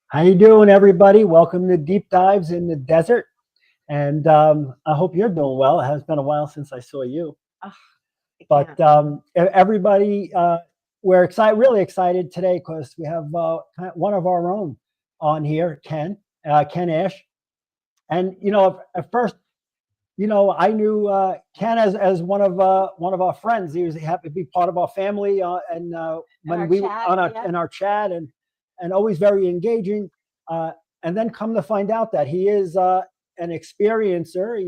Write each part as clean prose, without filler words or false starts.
How you doing, everybody? Welcome to Deep Dives in the Desert. And I hope you're doing well. It has been a while since I saw you. Ugh, I But can't. everybody, we're really excited today because we have one of our own on here, Ken Ash. And at first, I knew Ken as one of our friends. He was happy to be part of our family, and In when our we chat, on our yeah. in our chat, and always very engaging. And then come to find out that he is an experiencer.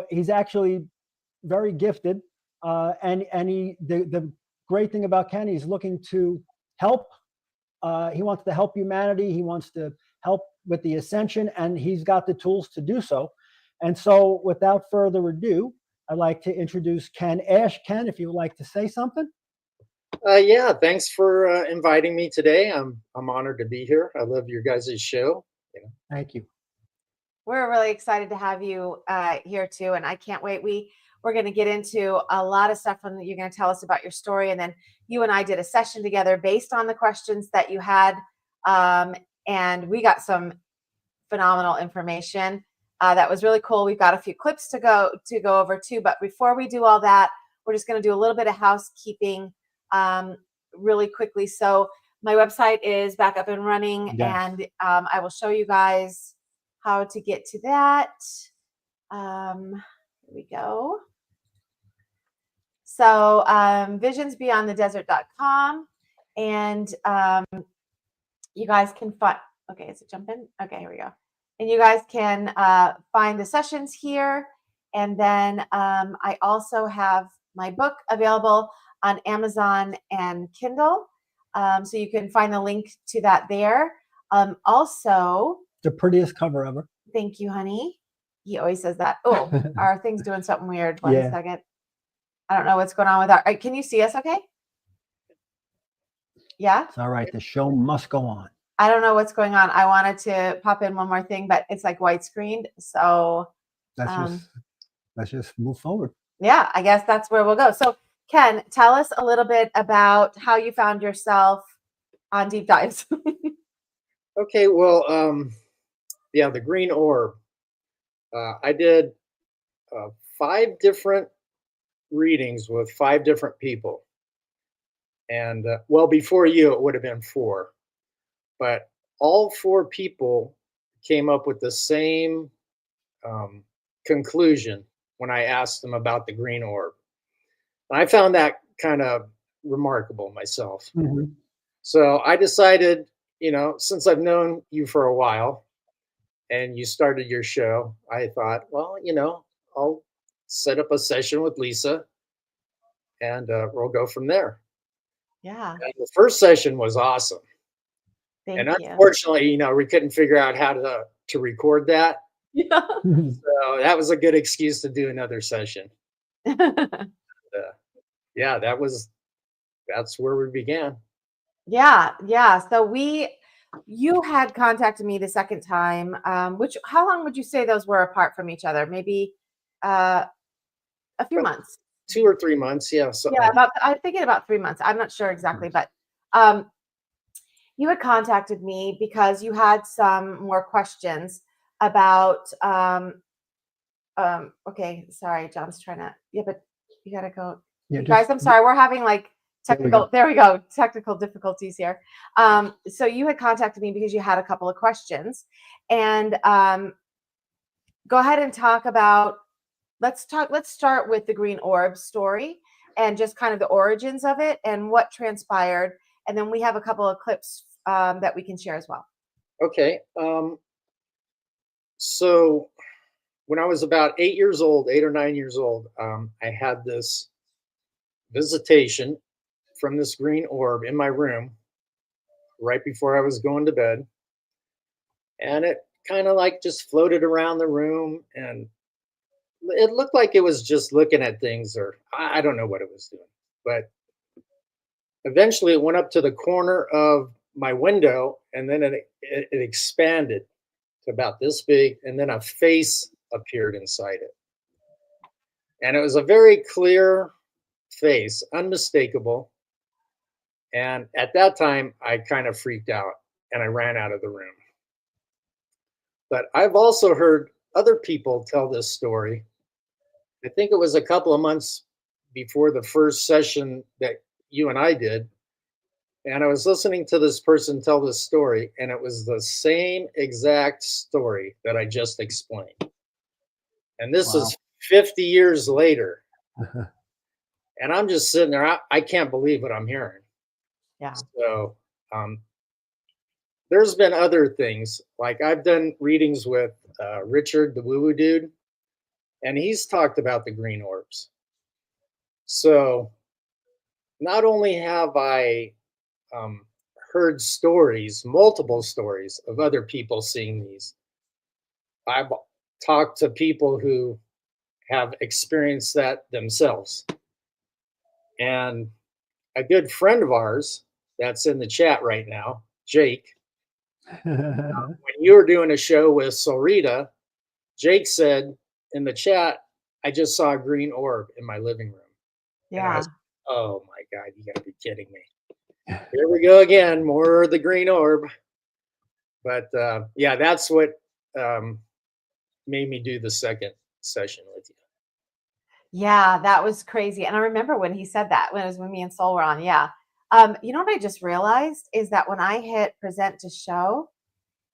He's actually very gifted, and the great thing about Ken, he's looking to help. He wants to help humanity. He wants to help with the ascension, and he's got the tools to do so. And so, without further ado, I'd like to introduce Ken Ash. Ken, if you would like to say something. Yeah, thanks for inviting me today. I'm honored to be here. I love your guys' show. Thank you. We're really excited to have you here too, and I can't wait. We're going to get into a lot of stuff, and you're going to tell us about your story, and then you and I did a session together based on the questions that you had, and we got some phenomenal information that was really cool. We've got a few clips to go over too, but before we do all that, we're just going to do a little bit of housekeeping really quickly. So my website is back up and running, Yes. and I will show you guys how to get to that. Here we go. So visionsbeyondthedesert.com, and you guys can find, okay, is it jumping? Okay, here we go. And you guys can find the sessions here. And then I also have my book available on Amazon and Kindle. So you can find the link to that there. Also, The prettiest cover ever. thank you, honey. He always says that. Oh, our thing's doing something weird. One Yeah. second. I don't know what's going on with our. Can you see us okay? Yeah? It's all right. The show must go on. I don't know what's going on. I wanted to pop in one more thing, but it's like white screened. So Let's just move forward. yeah, I guess that's where we'll go. So Ken, tell us a little bit about how you found yourself on Deep Dives. Okay, well, yeah, the green orb. I did 5 different readings with 5 different people. And well, before you, it would have been 4. But all 4 people came up with the same conclusion when I asked them about the green orb. And I found that kind of remarkable myself. Mm-hmm. So I decided, since I've known you for a while and you started your show, I thought, well, I'll set up a session with Lisa and we'll go from there. Yeah. And the first session was awesome. Thank And you. unfortunately, we couldn't figure out how to record that. Yeah. So that was a good excuse to do another session. Yeah, that's where we began. Yeah. So you had contacted me the second time. How long would you say those were apart from each other? Maybe a few months. 2 or 3 months, yeah. So Yeah, I'm thinking about 3 months. I'm not sure exactly, but you had contacted me because you had some more questions about okay, sorry, John's trying to, yeah, but you gotta go. Yeah, You guys, I'm sorry, we're having like technical difficulties here. So you had contacted me because you had a couple of questions, and go ahead and talk about, let's start with the green orb story and just kind of the origins of it and what transpired, and then we have a couple of clips that we can share as well. Okay. So when I was about 8 or 9 years old, I had this visitation from this green orb in my room right before I was going to bed. And it kind of like just floated around the room, and it looked like it was just looking at things, or I don't know what it was doing. But eventually it went up to the corner of my window, and then it expanded to about this big, and then a face appeared inside it. And it was a very clear face, unmistakable. And at that time, I kind of freaked out. and I ran out of the room. But I've also heard other people tell this story. I think it was a couple of months before the first session that you and I did. And I was listening to this person tell this story, and it was the same exact story that I just explained. And this is 50 years later. And I'm just sitting there, I can't believe what I'm hearing. Yeah. So there's been other things, like I've done readings with Richard, the woo-woo dude, and he's talked about the green orbs. So not only have I heard stories, multiple stories of other people seeing these, I've talked to people who have experienced that themselves. And a good friend of ours that's in the chat right now, Jake, when you were doing a show with Sorita, Jake said in the chat, I just saw a green orb in my living room. Yeah. Oh my God, you gotta be kidding me. Here we go again, more of the green orb. But yeah, that's what made me do the second session with you. Yeah, that was crazy. And I remember when he said that, when it was when me and Sol were on. Yeah. You know what I just realized is that when I hit present to show,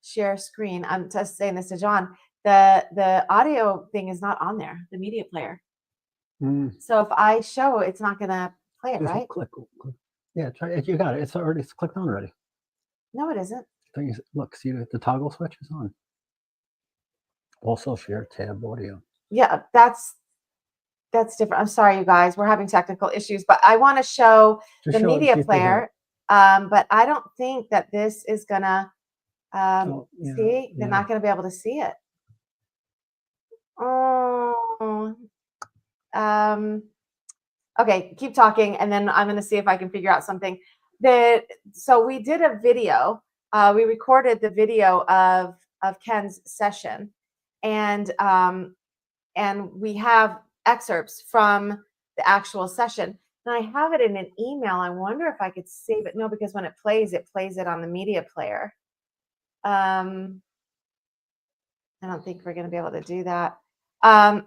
share screen, I'm just saying this to John, the audio thing is not on there, the media player. So if I show, it's not gonna play it, right? Click. Yeah, try it. You got it. It's clicked on already. No, it isn't. Look, see the toggle switch is on. Also share tab audio. Yeah, that's different. I'm sorry, you guys. We're having technical issues, but I want to show the media player. But I don't think that this is gonna see. They're not gonna be able to see it. Oh. Okay, keep talking, and then I'm gonna see if I can figure out something. So we did a video. We recorded the video of Ken's session, and we have excerpts from the actual session. And I have it in an email. I wonder if I could save it. No, because when it plays it on the media player. I don't think we're going to be able to do that.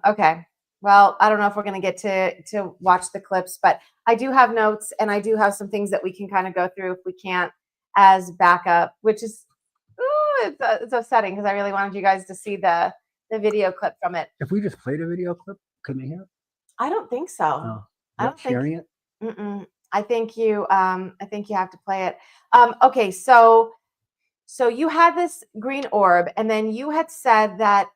Okay. Well, I don't know if we're going to get to watch the clips, but I do have notes, and I do have some things that we can kind of go through if we can't as backup, which is, it's upsetting because I really wanted you guys to see the video clip from it. If we just played a video clip, couldn't you hear it? I don't think so. Oh, I don't sharing think, it. I think you have to play it. Okay, so you had this green orb, and then you had said that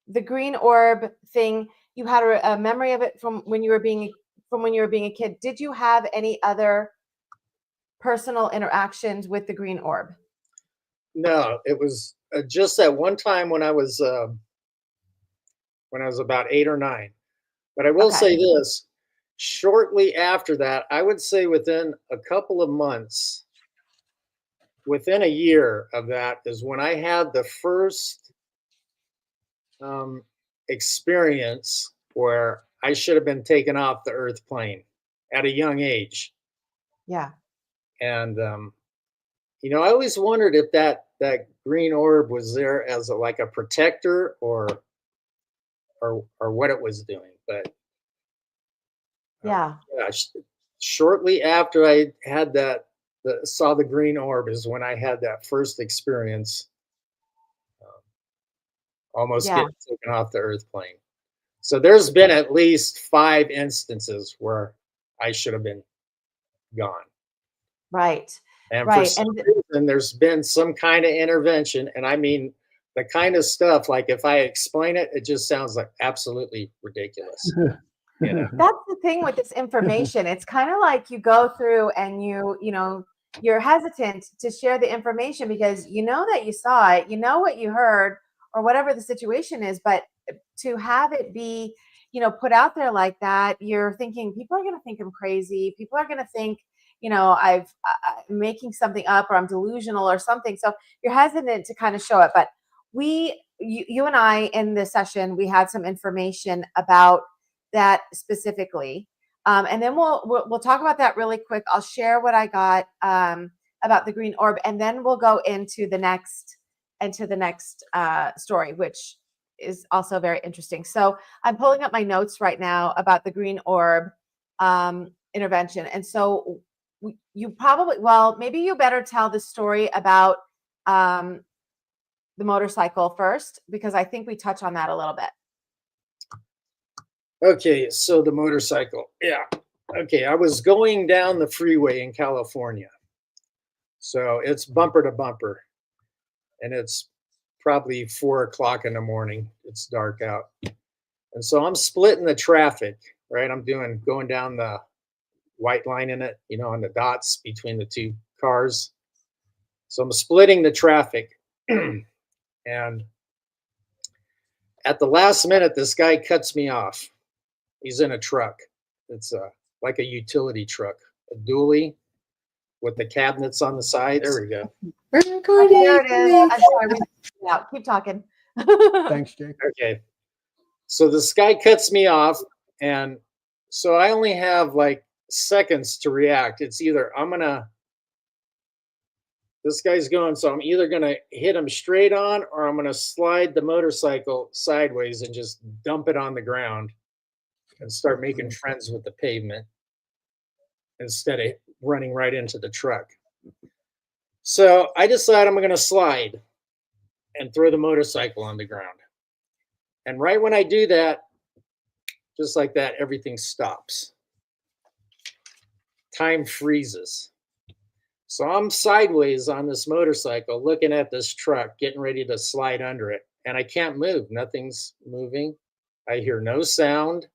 the green orb thing, you had a memory of it from when you were being a kid. Did you have any other personal interactions with the green orb? No, it was just that one time when I was about 8 or 9. But I will say this: shortly after that, I would say within a couple of months, within a year of that, is when I had the first experience where I should have been taken off the earth plane at a young age. Yeah. And I always wondered if that green orb was there as like a protector or what it was doing. But yeah, shortly after I had saw the green orb is when I had that first experience, almost getting taken off the earth plane. So there's been at least 5 instances where I should have been gone. Right. And for some reason, there's been some kind of intervention. And I mean, the kind of stuff, like if I explain it, it just sounds like absolutely ridiculous. That's the thing with this information. It's kind of like you go through and you're hesitant to share the information because you know that you saw it, you know what you heard, or whatever the situation is. But to have it be, put out there like that, you're thinking people are going to think I'm crazy. People are going to think, I'm making something up, or I'm delusional or something. So you're hesitant to kind of show it. But you and I in this session, we had some information about that specifically. And then we'll talk about that really quick. I'll share what I got about the green orb, and then we'll go into the next story, which is also very interesting. So I'm pulling up my notes right now about the green orb intervention. And so you probably, well, maybe you better tell the story about the motorcycle first, because I think we touch on that a little bit. Okay, so the motorcycle. Yeah. Okay, I was going down the freeway in California. So it's bumper to bumper. And it's probably 4 o'clock in the morning. It's dark out. And so I'm splitting the traffic, right? I'm going down the white line in it, on the dots between the two cars. So I'm splitting the traffic. And at the last minute, this guy cuts me off. He's in a truck. It's like a utility truck, a dually with the cabinets on the side. There we go. There it is. I'm sorry. Yeah, keep talking. Thanks, Jake. Okay. So this guy cuts me off, and so I only have like seconds to react. It's either this guy's going, so I'm either going to hit him straight on, or I'm going to slide the motorcycle sideways and just dump it on the ground and start making friends with the pavement instead of running right into the truck. So I decide I'm going to slide and throw the motorcycle on the ground. And right when I do that, just like that, everything stops. Time freezes. So I'm sideways on this motorcycle, looking at this truck, getting ready to slide under it. And I can't move. Nothing's moving. I hear no sound.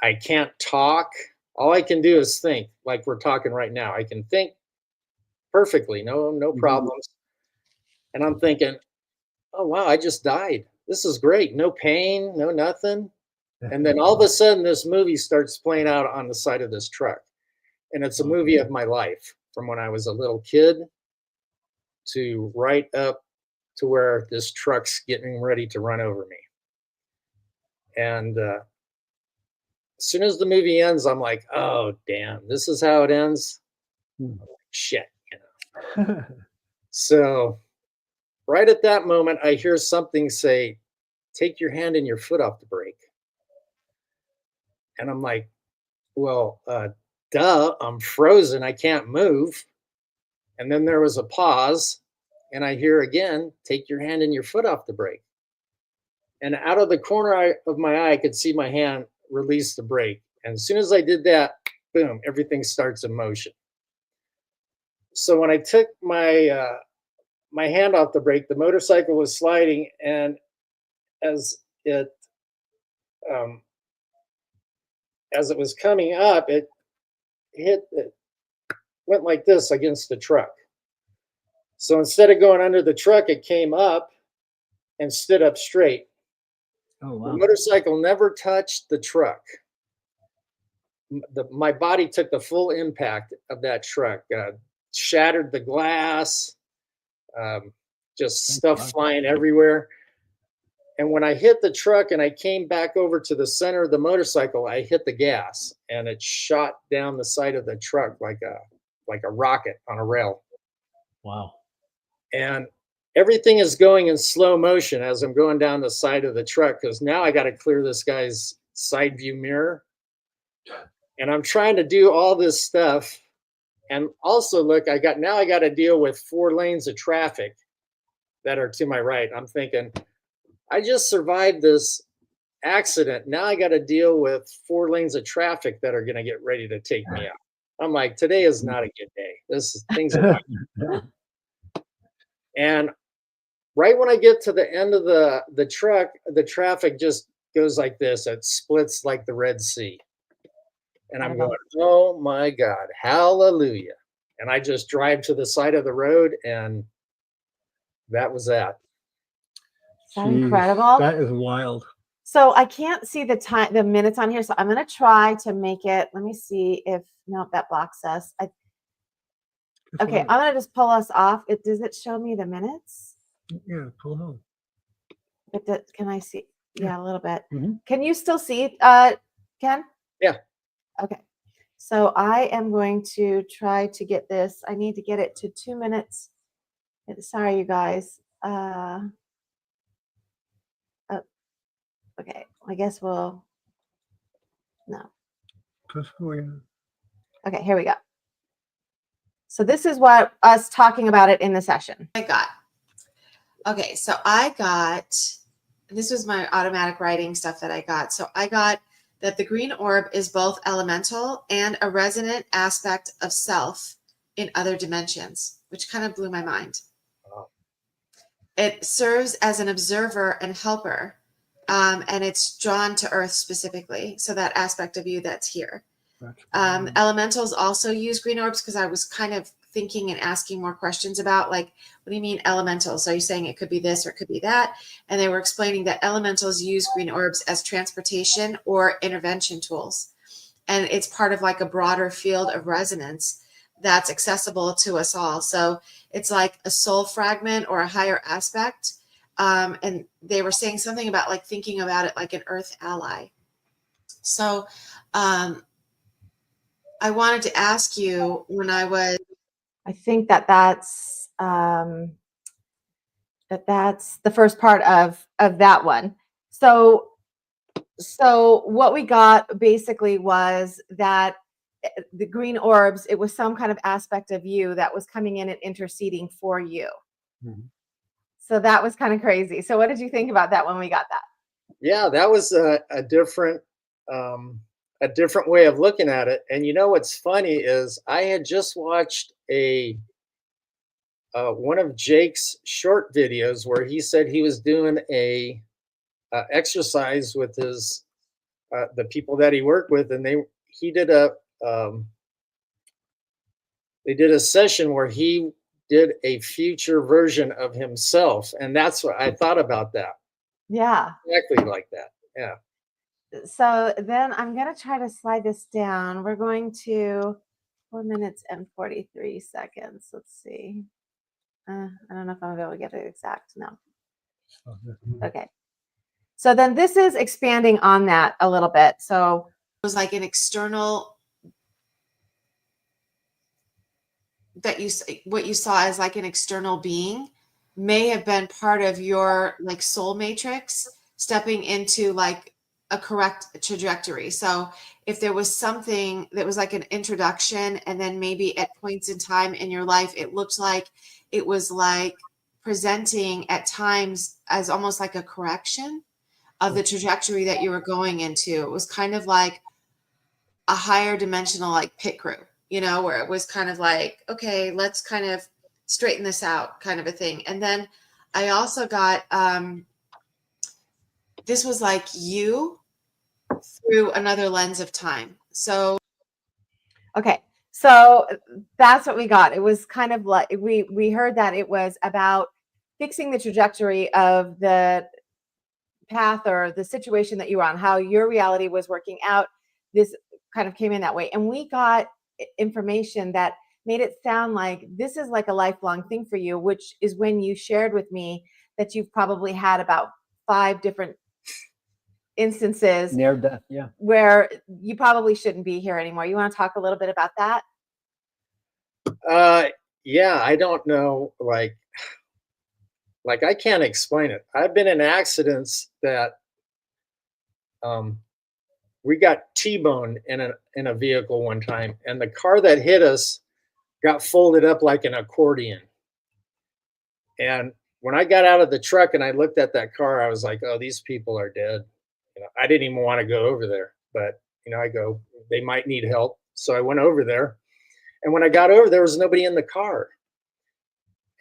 I can't talk. All I can do is think, like we're talking right now. I can think perfectly, no problems. And I'm thinking, oh, wow, I just died. This is great. No pain, no nothing. And then all of a sudden, this movie starts playing out on the side of this truck. And it's a movie of my life, from when I was a little kid to right up to where this truck's getting ready to run over me. And as soon as the movie ends, I'm like, oh, damn, this is how it ends? Shit, So right at that moment, I hear something say, take your hand and your foot off the brake. And I'm like, well, duh, I'm frozen. I can't move. And then there was a pause, and I hear again, take your hand and your foot off the brake. And out of the corner of my eye, I could see my hand release the brake. And as soon as I did that, boom, everything starts in motion. So when I took my hand off the brake, the motorcycle was sliding, and as it was coming up, it went like this against the truck. So instead of going under the truck, it came up and stood up straight. Oh, wow. The motorcycle never touched the truck. My body took the full impact of that truck, shattered the glass, just stuff flying everywhere. And when I hit the truck and I came back over to the center of the motorcycle, I hit the gas, and it shot down the side of the truck like a rocket on a rail. Wow. And everything is going in slow motion as I'm going down the side of the truck, because now I got to clear this guy's side view mirror. And I'm trying to do all this stuff. And also, look, I got to deal with 4 lanes of traffic that are to my right. I'm thinking, I just survived this accident. Now I got to deal with 4 lanes of traffic that are going to get ready to take me out. I'm like, today is not a good day. Things are not. And right when I get to the end of the truck, the traffic just goes like this. It splits like the Red Sea. And I'm going, oh my God, hallelujah. And I just drive to the side of the road, and that was that. Is that incredible? That is wild. So I can't see the minutes on here. So I'm going to try to make it. Let me see if, no, that blocks us. Okay, I'm going to just pull us off. Does it show me the minutes? Yeah, pull it on. But can I see? Yeah, a little bit. Mm-hmm. Can you still see, Ken? Yeah. Okay. So I am going to try to get this. I need to get it to 2 minutes. Sorry, you guys. Oh, okay. I guess we'll, no. Okay, here we go. So this is what us talking about it in the session. I got. Okay, so I got, this was my automatic writing stuff that I got. So I got that the green orb is both elemental and a resonant aspect of self in other dimensions, which kind of blew my mind. Wow. It serves as an observer and helper, and it's drawn to Earth specifically. So that aspect of you that's here. Elementals also use green orbs, because I was kind of thinking and asking more questions about, like, what do you mean elementals? Are you saying it could be this or it could be that? And they were explaining that elementals use green orbs as transportation or intervention tools. And it's part of like a broader field of resonance that's accessible to us all. So it's like a soul fragment or a higher aspect. And they were saying something about like thinking about it like an earth ally. So I wanted to ask you, when I think that's the first part of that one. So what we got basically was that the green orbs, it was some kind of aspect of you that was coming in and interceding for you. Mm-hmm. So that was kind of crazy. So what did you think about that when we got that? Yeah, that was a different way of looking at it. And you know what's funny is I had just watched one of Jake's short videos where he said he was doing a exercise with his the people that he worked with, and they did a session where he did a future version of himself, and that's what I thought about that. Yeah, exactly like that. Yeah. So then I'm going to try to slide this down. We're going to 4 minutes and 43 seconds. Let's see. I don't know if I'm going to be able to get it exact. No. Okay. So then this is expanding on that a little bit. So it was like an external, that what you saw as like an external being may have been part of your like soul matrix stepping into like a correct trajectory. So if there was something that was like an introduction, and then maybe at points in time in your life, it looked like it was like presenting at times as almost like a correction of the trajectory that you were going into. It was kind of like a higher dimensional, like pit crew, where it was kind of like, okay, let's kind of straighten this out, kind of a thing. And then I also got, this was like you through another lens of time. So, okay. So that's what we got. It was kind of like, we heard that it was about fixing the trajectory of the path or the situation that you were on, how your reality was working out. This kind of came in that way. And we got information that made it sound like this is like a lifelong thing for you, which is when you shared with me that you've probably had about 5 different instances near death, yeah, where you probably shouldn't be here anymore. You want to talk a little bit about that? Yeah, I don't know, like I can't explain it. I've been in accidents that we got T-boned in a vehicle one time, and the car that hit us got folded up like an accordion. And when I got out of the truck and I looked at that car, I was like, oh, these people are dead. I didn't even want to go over there, but I go, they might need help. So I went over there, and when I got over, there was nobody in the car.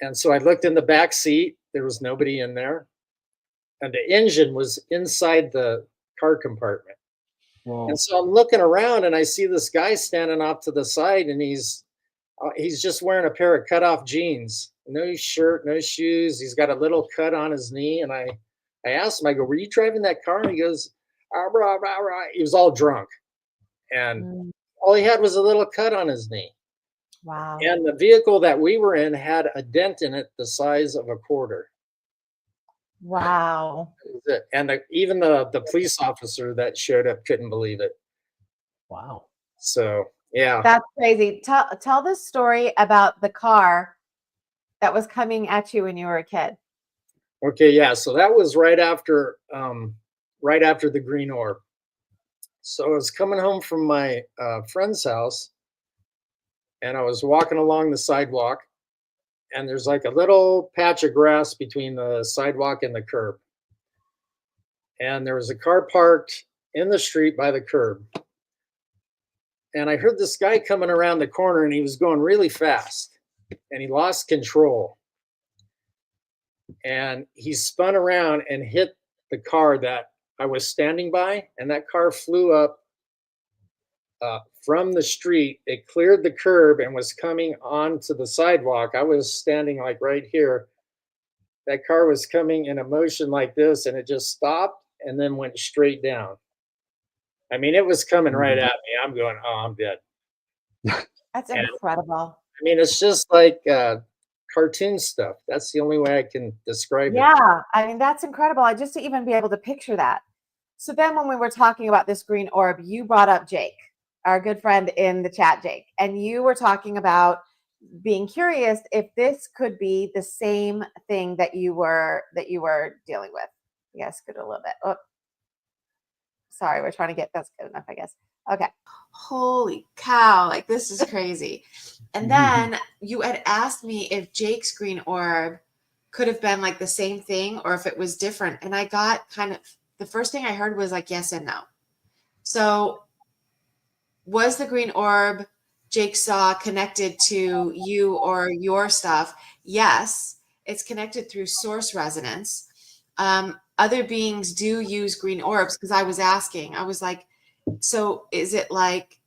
And so I looked in the back seat, there was nobody in there. And the engine was inside the car compartment. Whoa. And so I'm looking around, and I see this guy standing off to the side, and he's just wearing a pair of cutoff jeans, no shirt, no shoes. He's got a little cut on his knee. And I asked him, I go, were you driving that car? And he goes, ah, rah, rah, rah. He was all drunk. And all he had was a little cut on his knee. Wow. And the vehicle that we were in had a dent in it the size of a quarter. Wow. That was it. And even the police officer that showed up couldn't believe it. Wow. So Yeah. That's crazy. Tell the story about the car that was coming at you when you were a kid. Okay. Yeah. So that was right after the green orb. So I was coming home from my friend's house, and I was walking along the sidewalk, and there's like a little patch of grass between the sidewalk and the curb. And there was a car parked in the street by the curb. And I heard this guy coming around the corner, and he was going really fast, and he lost control. And he spun around and hit the car that I was standing by, and that car flew up from the street. It cleared the curb and was coming onto the sidewalk. I was standing like right here. That car was coming in a motion like this, and it just stopped and then went straight down. I mean, it was coming right at me. I'm going, oh, I'm dead. That's And incredible. I mean, it's just like cartoon stuff. That's the only way I can describe it. Yeah, I mean, that's incredible. I just to even be able to picture that. So then when we were talking about this green orb, you brought up Jake, our good friend in the chat, Jake, and you were talking about being curious if this could be the same thing that you were dealing with. Yes, good a little bit. Oh, sorry, we're trying to get that's good enough, I guess. Okay. Holy cow, like this is crazy. And then you had asked me if Jake's green orb could have been like the same thing or if it was different. And I got kind of the first thing I heard was like yes and no. So was the green orb Jake saw connected to you or your stuff? Yes, it's connected through source resonance. Other beings do use green orbs because I was asking, I was like, so is it like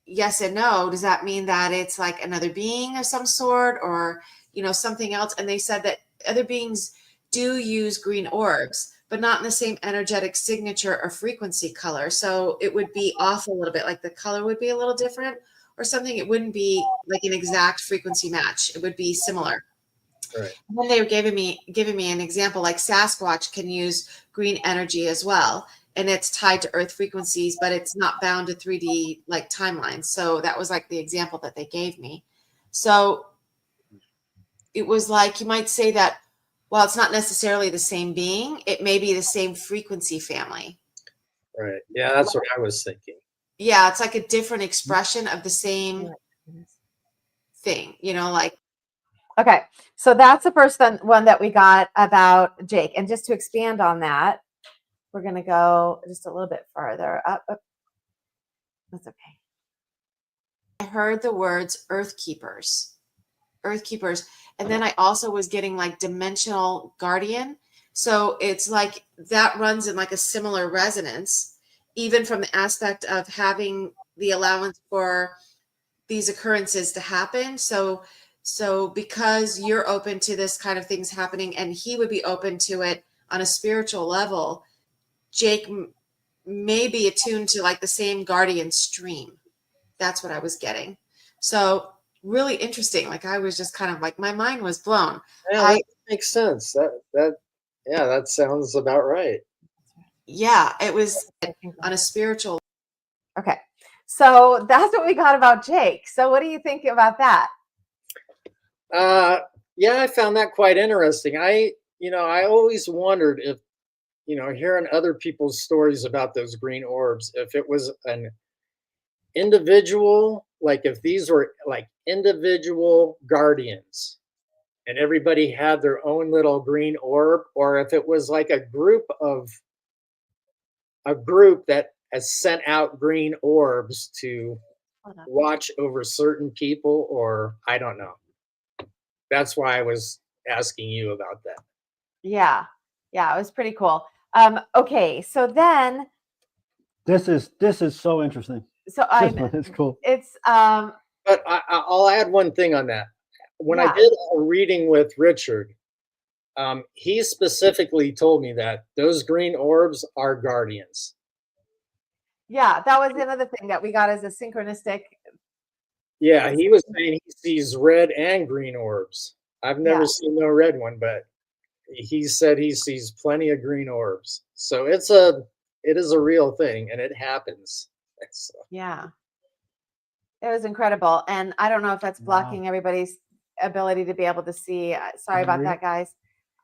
yes and no? Does that mean that it's like another being of some sort or, you know, something else? And they said that other beings do use green orbs, but not in the same energetic signature or frequency color. So it would be off a little bit, like the color would be a little different or something. It wouldn't be like an exact frequency match. It would be similar. Right. And then they were giving me an example, like Sasquatch can use green energy as well. And it's tied to earth frequencies, but it's not bound to 3D like timelines. So that was like the example that they gave me. So it was like, you might say that, well, it's not necessarily the same being. It may be the same frequency family. Right. Yeah, that's what I was thinking. Yeah, it's like a different expression of the same thing, you know, like. Okay, so that's the first one that we got about Jake. And just to expand on that, we're going to go just a little bit further up. That's okay. I heard the words earth keepers. And then I also was getting like dimensional guardian. So it's like that runs in like a similar resonance, even from the aspect of having the allowance for these occurrences to happen. So because you're open to this kind of things happening and he would be open to it on a spiritual level, Jake may be attuned to like the same guardian stream. That's what I was getting. So really interesting. Like I was just kind of like, my mind was blown. Yeah, that makes sense. That sounds about right. Yeah, it was on a spiritual. Okay. So that's what we got about Jake. So what do you think about that? Yeah, I found that quite interesting. I always wondered if, hearing other people's stories about those green orbs, if it was an individual, like if these were like individual guardians and everybody had their own little green orb, or if it was like a group that has sent out green orbs to watch over certain people, or I don't know. That's why I was asking you about that. Yeah, it was pretty cool. Okay, so then this is so interesting. So it's cool. It's But I'll add one thing on that. When I did a reading with Richard, he specifically told me that those green orbs are guardians. Yeah, that was another thing that we got as a synchronistic. Yeah, he was saying he sees red and green orbs. I've never seen no red one, but he said he sees plenty of green orbs. So it is a real thing, and it happens. So. Yeah. It was incredible. And I don't know if that's Wow. blocking everybody's ability to be able to see. Sorry Can I about read that, it? guys.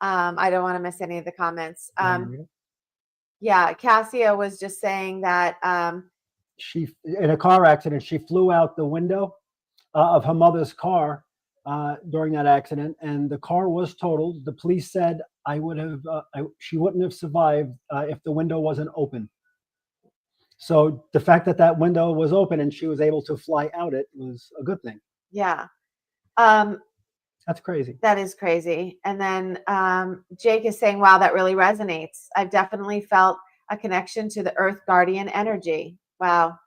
I don't want to miss any of the comments. Can I read it? Yeah, Cassia was just saying that She, in a car accident, she flew out the window of her mother's car during that accident, and the car was totaled. The police said she wouldn't have survived if the window wasn't open. So the fact that that window was open and she was able to fly out it was a good thing. yeah. That's crazy. That is crazy. And then Jake is saying, wow, that really resonates. I've definitely felt a connection to the Earth Guardian energy. Wow.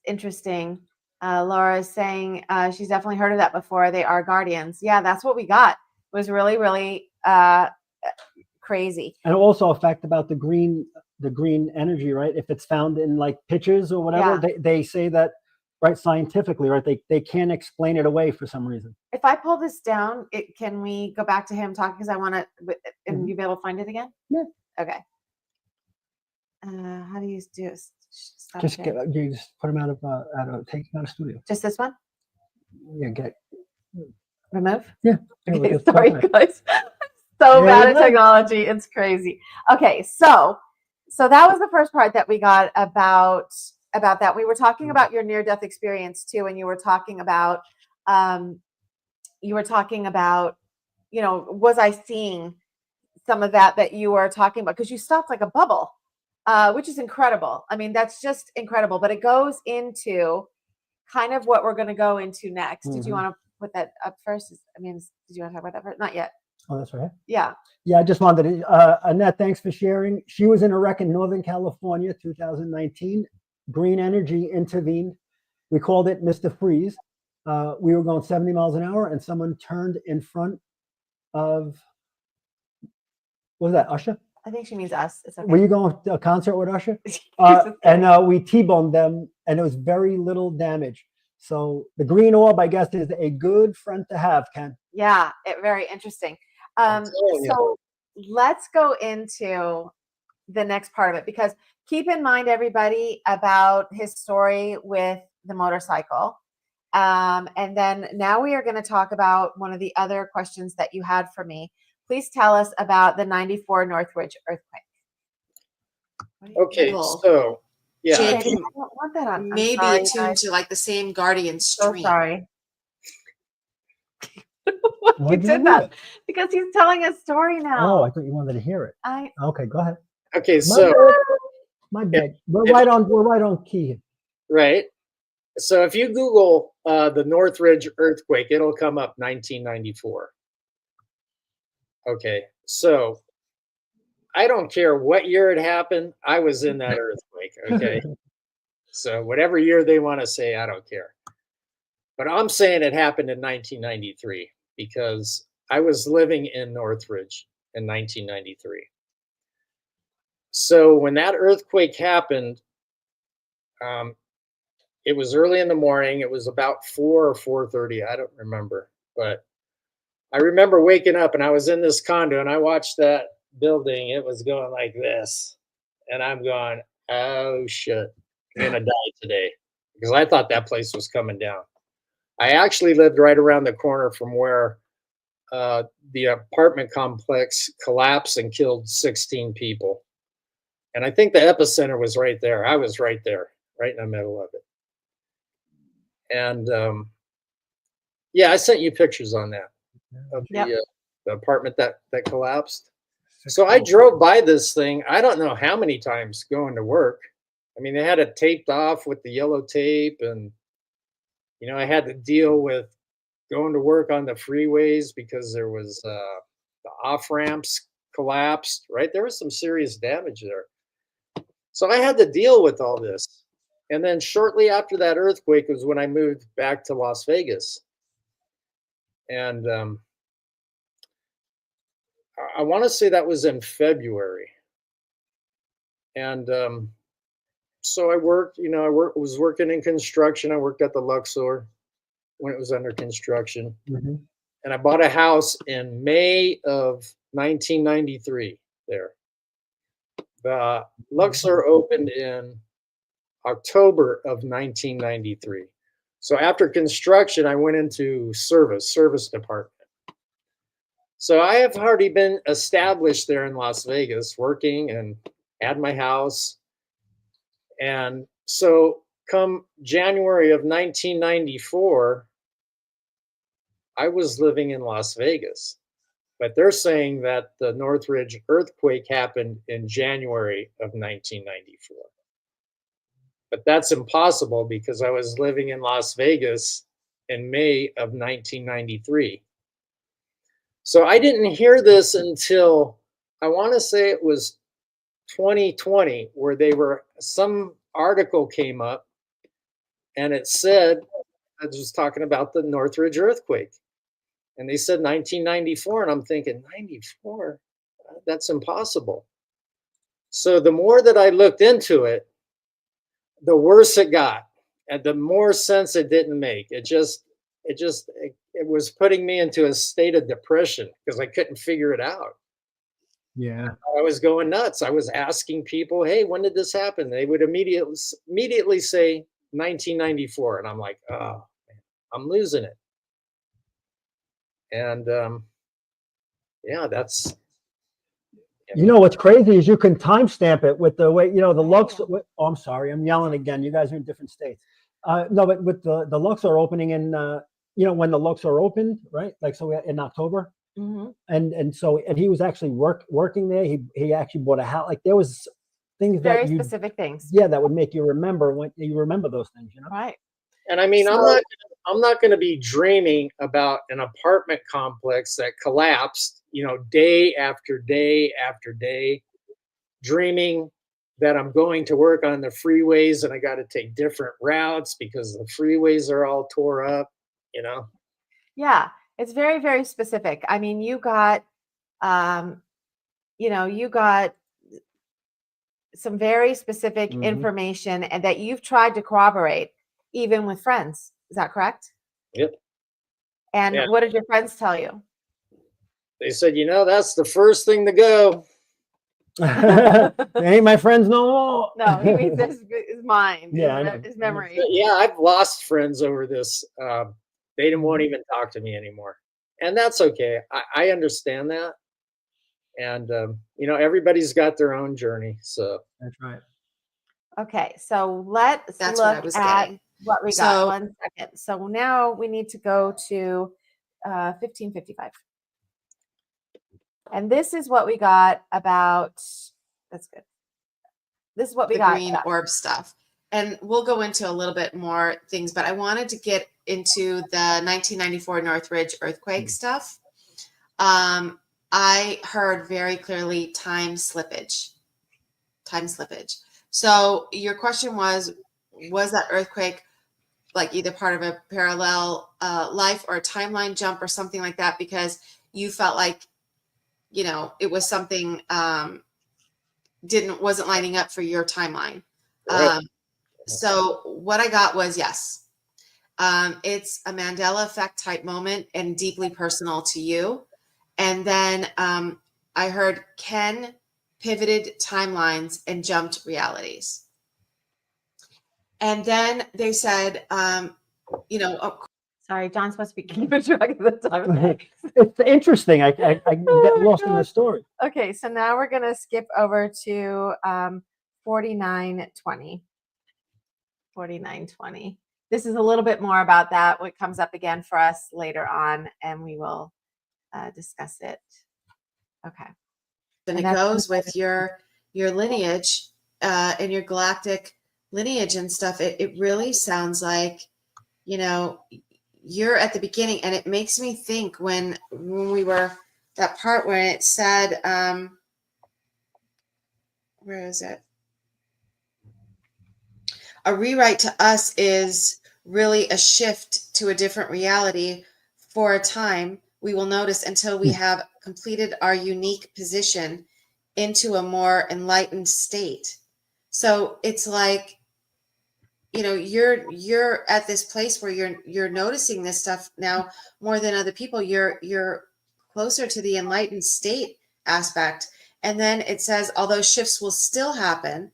Interesting. Laura is saying she's definitely heard of that before. They are guardians. Yeah, that's what we got. It was really, really crazy. And also a fact about the green energy, right? If it's found in like pictures or whatever, they say that, right, scientifically, right? They can't explain it away for some reason. If I pull this down, can we go back to him talking? Because I want to, and you'll be able to find it again? Yeah. Okay. How do you do it? Just you just put them take them out of studio. Just this one? Yeah, Remove? Yeah. Okay, sorry, guys. So bad at technology. It's crazy. Okay, so that was the first part that we got about that. We were talking about your near-death experience too, and you were talking about was I seeing some of that you were talking about? Because you stopped like a bubble, which is incredible. I mean, that's just incredible. But it goes into kind of what we're going to go into next. Did you want to put that up first? Did you want to talk about that first? Not yet. Oh, that's right. Yeah. Yeah, I just wanted to, Annette, thanks for sharing. She was in a wreck in Northern California, 2019. Green energy intervened. We called it Mr. Freeze. We were going 70 miles an hour and someone turned in front of, what was that, Usher? I think she means us. It's okay. Were you going to a concert with Usher? And we T-boned them and it was very little damage. So the green orb, I guess, is a good friend to have, Ken. Yeah, very interesting. So let's go into the next part of it, because keep in mind, everybody, about his story with the motorcycle. And then now we are going to talk about one of the other questions that you had for me. Please tell us about the 94 Northridge earthquake. Okay, so yeah, Jake, I don't want that on. Maybe sorry, attuned guys. to like the same guardian stream. So sorry. Why you did that? Because he's telling a story now. Oh, I thought you wanted to hear it. Okay, go ahead. Okay, so my bad. We're right on key. Right. So if you Google the Northridge earthquake, it'll come up 1994. Okay, so I don't care what year it happened. I was in that earthquake. Okay. So whatever year they want to say, I don't care. But I'm saying it happened in 1993 because I was living in Northridge in 1993. So when that earthquake happened, it was early in the morning. It was about 4 or 4:30. I don't remember, but I remember waking up and I was in this condo and I watched that building. It was going like this, and I'm going, "Oh shit, I'm gonna die today," because I thought that place was coming down. I actually lived right around the corner from where the apartment complex collapsed and killed 16 people. And I think the epicenter was right there. I was right there, right in the middle of it. And yeah, I sent you pictures on that of the apartment that collapsed. So I drove by this thing, I don't know how many times going to work. I mean, they had it taped off with the yellow tape, and you know, I had to deal with going to work on the freeways because there was the off ramps collapsed, right? There was some serious damage there. So I had to deal with all this. And then shortly after that earthquake was when I moved back to Las Vegas. And I want to say that was in February. And so I worked, you know, was working in construction. I worked at the Luxor when it was under construction. And I bought a house in May of 1993 there. The Luxor opened in October of 1993. So after construction, I went into service department. So I have already been established there in Las Vegas, working and had my house. And so come January of 1994, I was living in Las Vegas. But they're saying that the Northridge earthquake happened in January of 1994. But that's impossible because I was living in Las Vegas in May of 1993. So I didn't hear this until, I want to say it was 2020, where some article came up and it said, I was talking about the Northridge earthquake. And they said 1994, and I'm thinking, 94? That's impossible. So the more that I looked into it, the worse it got, and the more sense it didn't make. It was putting me into a state of depression because I couldn't figure it out. Yeah. I was going nuts. I was asking people, "Hey, when did this happen?" They would immediately say 1994, and I'm like, "Oh, man, I'm losing it." And yeah, that's. You know what's crazy is you can timestamp it with the way, the looks. Oh, I'm sorry, I'm yelling again. You guys are in different states. No, but with the looks are opening in, when the looks are opened, right? Like, so in October. Mhm. And he was actually working there. He actually bought a house. Like, there was things Very that specific things. that would make you remember when you remember those things, Right. And I mean, So- I'm not going to be dreaming about an apartment complex that collapsed, day after day after day, dreaming that I'm going to work on the freeways and I got to take different routes because the freeways are all tore up, Yeah, it's very, very specific. I mean, you got some very specific Mhm. information and that you've tried to corroborate even with friends. Is that correct? Yep. And Yeah. what did your friends tell you? They said, that's the first thing to go. They ain't my friends no more. No, he means his mind, Yeah, I know. his memory. Yeah, I've lost friends over this. They won't even talk to me anymore. And that's okay. I understand that. And, everybody's got their own journey. So That's right. Okay, so let's That's what I look was at getting. what we got. So- 1 second. So now we need to go to 1555. And this is what we got about, that's good. This is what we The got. green orb stuff. And we'll go into a little bit more things, but I wanted to get into the 1994 Northridge earthquake stuff. I heard very clearly time slippage. So your question was that earthquake like either part of a parallel life or a timeline jump or something like that, because you felt like, it was something wasn't lining up for your timeline. Right. So what I got was yes. It's a Mandela effect type moment and deeply personal to you. And then I heard Ken pivoted timelines and jumped realities. And then they said, Sorry, John's supposed to be keeping track of the time. It's interesting. I get lost in the story. Okay, so now we're going to skip over to 4920. 4920. This is a little bit more about that. What comes up again for us later on, and we will discuss it. Okay. and And it that's- goes with your lineage and your galactic lineage and stuff. It really sounds like, you're at the beginning, and it makes me think when we were that part where it said, where is it? A rewrite to us is really a shift to a different reality for a time. We will notice until we have completed our unique position into a more enlightened state. So it's like, you're at this place where you're noticing this stuff now more than other people. You're closer to the enlightened state aspect. And then it says, although shifts will still happen,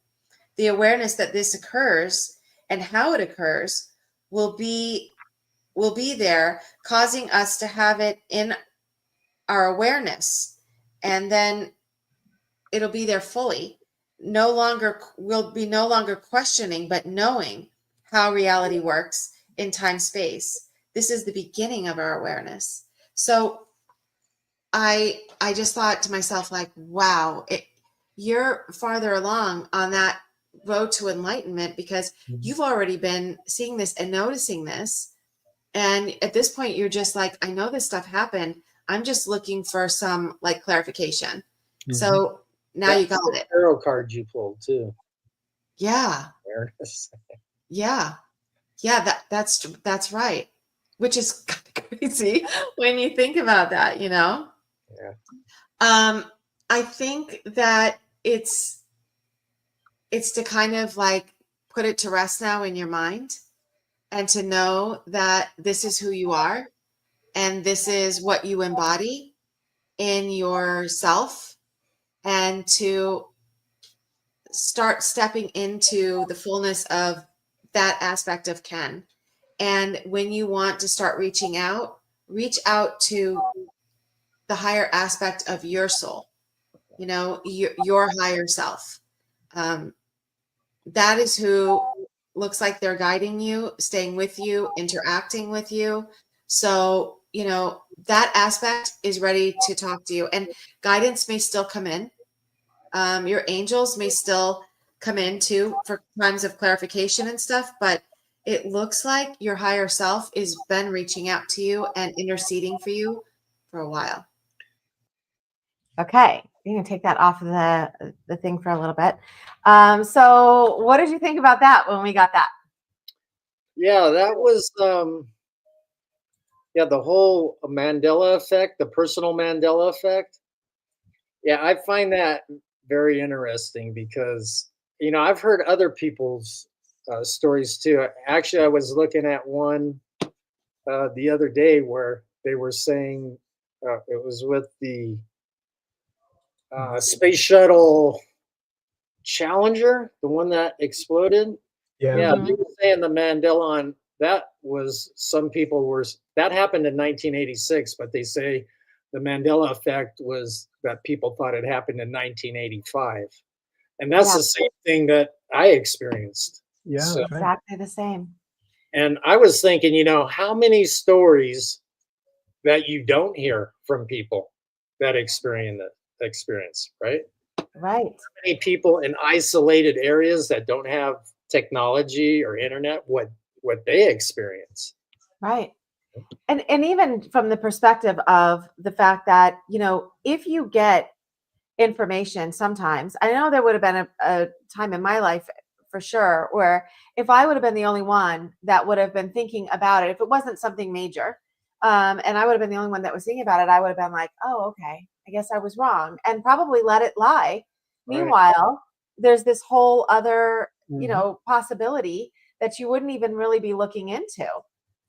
the awareness that this occurs and how it occurs will be there, causing us to have it in our awareness, and then it'll be there fully. We'll be no longer questioning, but knowing how reality works in time space. This is the beginning of our awareness. So I just thought to myself, like, wow, you're farther along on that road to enlightenment, because you've already been seeing this and noticing this. And at this point, you're just like, I know this stuff happened. I'm just looking for some like clarification. So now you got it. Tarot card you pulled too. Yeah. Awareness. Yeah. Yeah. That's right. Which is kind of crazy when you think about that, you know? Yeah. I think that it's to kind of like put it to rest now in your mind, and to know that this is who you are, and this is what you embody in yourself, and to start stepping into the fullness of that aspect of Ken. And when you want to start reach out to the higher aspect of your soul, you know, your higher self. That is who looks like they're guiding you, staying with you, interacting with you. So, you know, that aspect is ready to talk to you, and guidance may still come in. Your angels may still come in too for times of clarification and stuff, but it looks like your higher self has been reaching out to you and interceding for you for a while. Okay, you can take that off of the thing for a little bit. So what did you think about that when we got that? Yeah, that was the whole Mandela effect, the personal Mandela effect. Yeah, I find that very interesting because, you know, I've heard other people's stories too. Actually, I was looking at one the other day where they were saying it was with the space shuttle Challenger, the one that exploded. Yeah, they were saying the Mandela on that was, some people were, that happened in 1986, but they say the Mandela effect was that people thought it happened in 1985. And that's the same thing that I experienced. Yeah, So, Exactly the same. and I was thinking, you know, how many stories that you don't hear from people that experience, right? Right. How many people in isolated areas that don't have technology or internet, what they experience. Right. And even from the perspective of the fact that, you know, if you get information sometimes, I know there would have been a time in my life for sure where if I would have been the only one that would have been thinking about it, if it wasn't something major, and I would have been the only one that was thinking about it, I would have been like, oh, okay, I guess I was wrong, and probably let it lie. Right. Meanwhile, there's this whole other, you know, possibility that you wouldn't even really be looking into.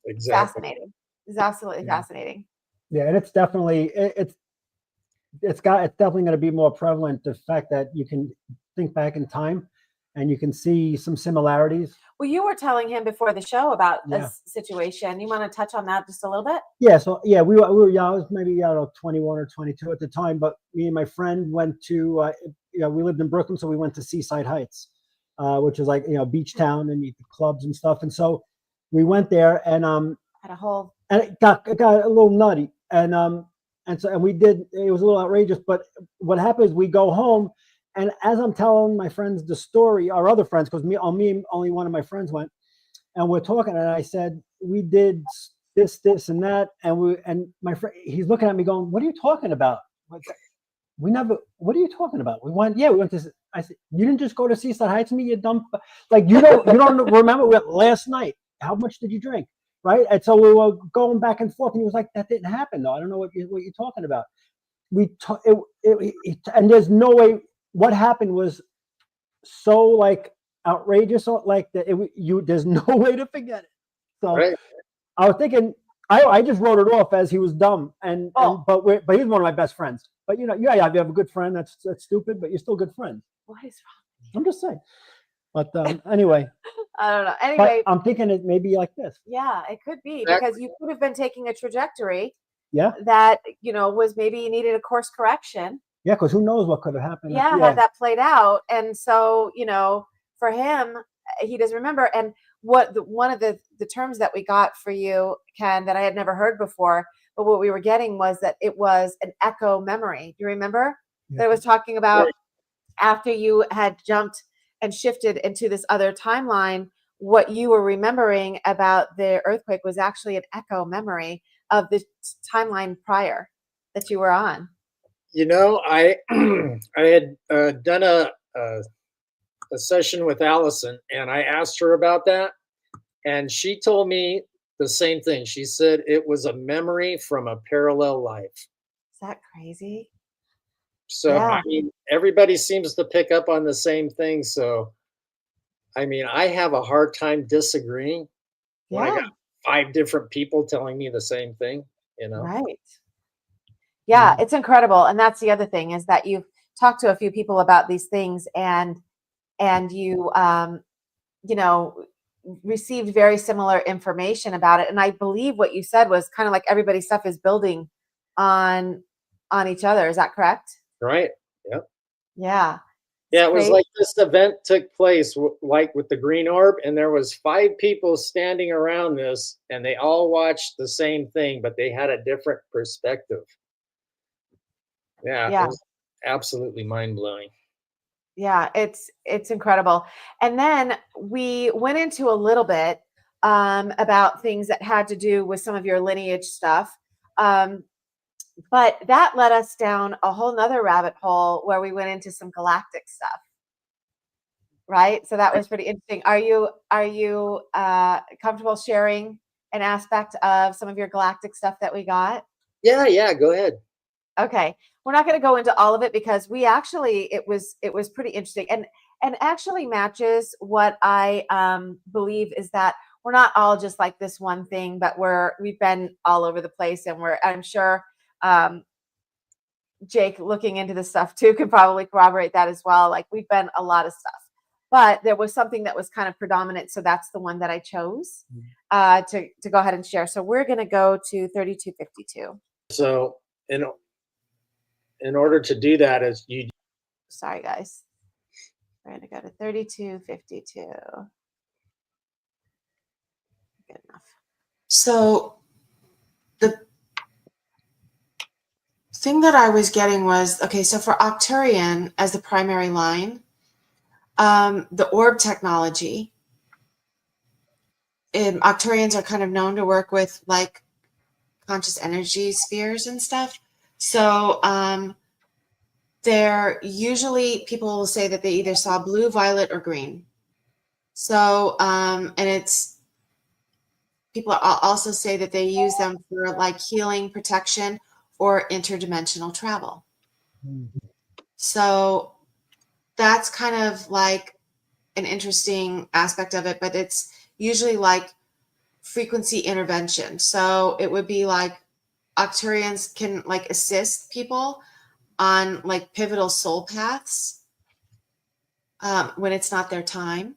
Exactly. Fascinating. It's absolutely fascinating. Yeah, and it's definitely it's definitely going to be more prevalent, the fact that you can think back in time and you can see some similarities. Well, you were telling him before the show about a situation. You want to touch on that just a little bit? Yeah, so yeah, we were I was maybe 21 or 22 at the time, but me and my friend went to we lived in Brooklyn, so we went to Seaside Heights, which is like, you know, beach town, and the clubs and stuff. And so we went there, and Had a whole, and it got a little nutty, and we did, it was a little outrageous. But what happened is we go home, and as I'm telling my friends the story, our other friends, because only one of my friends went, and we're talking, and I said, we did this and that, and my friend, he's looking at me going, what are you talking about? We never, what are you talking about? We went to, I said, you didn't just go to Seaside Heights with me, you dumb, like, you don't remember last night, how much did you drink? Right. And so we were going back and forth, and he was like, that didn't happen though. I don't know what you're talking about. And there's no way. What happened was so like outrageous, like that. There's no way to forget it. So Right. I was thinking, I just wrote it off as he was dumb, but he's one of my best friends. But you know, you have a good friend that's stupid, but you're still good friends. what is wrong? I'm just saying. But anyway, I don't know. but Anyway, I'm thinking it may be like this. yeah, it could be Exactly. because you could have been taking a trajectory Yeah, that, you know, was maybe you needed a course correction. yeah, because who knows what could have happened. Yeah, had that played out. And so, you know, for him, he doesn't remember. And one of the terms that we got for you, Ken, that I had never heard before, but what we were getting was that it was an echo memory. Do you remember? Yeah. That it was talking about after you had jumped and shifted into this other timeline, what you were remembering about the earthquake was actually an echo memory of the timeline prior that you were on. You know, I I had done a session with Allison, and I asked her about that, and she told me the same thing. She said it was a memory from a parallel life. Is that crazy? So Yeah. I mean, everybody seems to pick up on the same thing. So I mean, I have a hard time disagreeing when I Yeah. got 5 different people telling me the same thing. You know, Right. Yeah, Yeah. it's incredible. And that's the other thing is that you've talked to a few people about these things and you you know, received very similar information about it. And I believe what you said was kind of like everybody's stuff is building on each other. Is that correct? right? Yep. Yeah. Yeah, it was crazy. like this event took place like with the green orb, and there was 5 people standing around this, and they all watched the same thing, but they had a different perspective. Yeah, Yeah. it was absolutely mind blowing. Yeah, it's incredible. And then we went into a little bit about things that had to do with some of your lineage stuff. But that led us down a whole nother rabbit hole where we went into some galactic stuff. Right? So that was pretty interesting. Are you comfortable sharing an aspect of some of your galactic stuff that we got? Yeah, go ahead. Okay. We're not going to go into all of it because we actually it was pretty interesting and actually matches what I believe is that we're not all just like this one thing, but we've been all over the place and I'm sure Jake looking into this stuff too can probably corroborate that as well. Like we've been a lot of stuff, but there was something that was kind of predominant. So that's the one that I chose to go ahead and share. So we're going to go to 3252. So in order to do that, is you Sorry, guys. We're going to go to 3252. Good enough. So the thing that I was getting was, okay, so for Octurian as the primary line, the orb technology, Octurians are kind of known to work with like conscious energy spheres and stuff. So they're usually, people will say that they either saw blue, violet, or green. So, and it's, people also say that they use them for like healing, protection, or interdimensional travel. So that's kind of like an interesting aspect of it, but it's usually like frequency intervention. So it would be like Octurians can like assist people on like pivotal soul paths when it's not their time.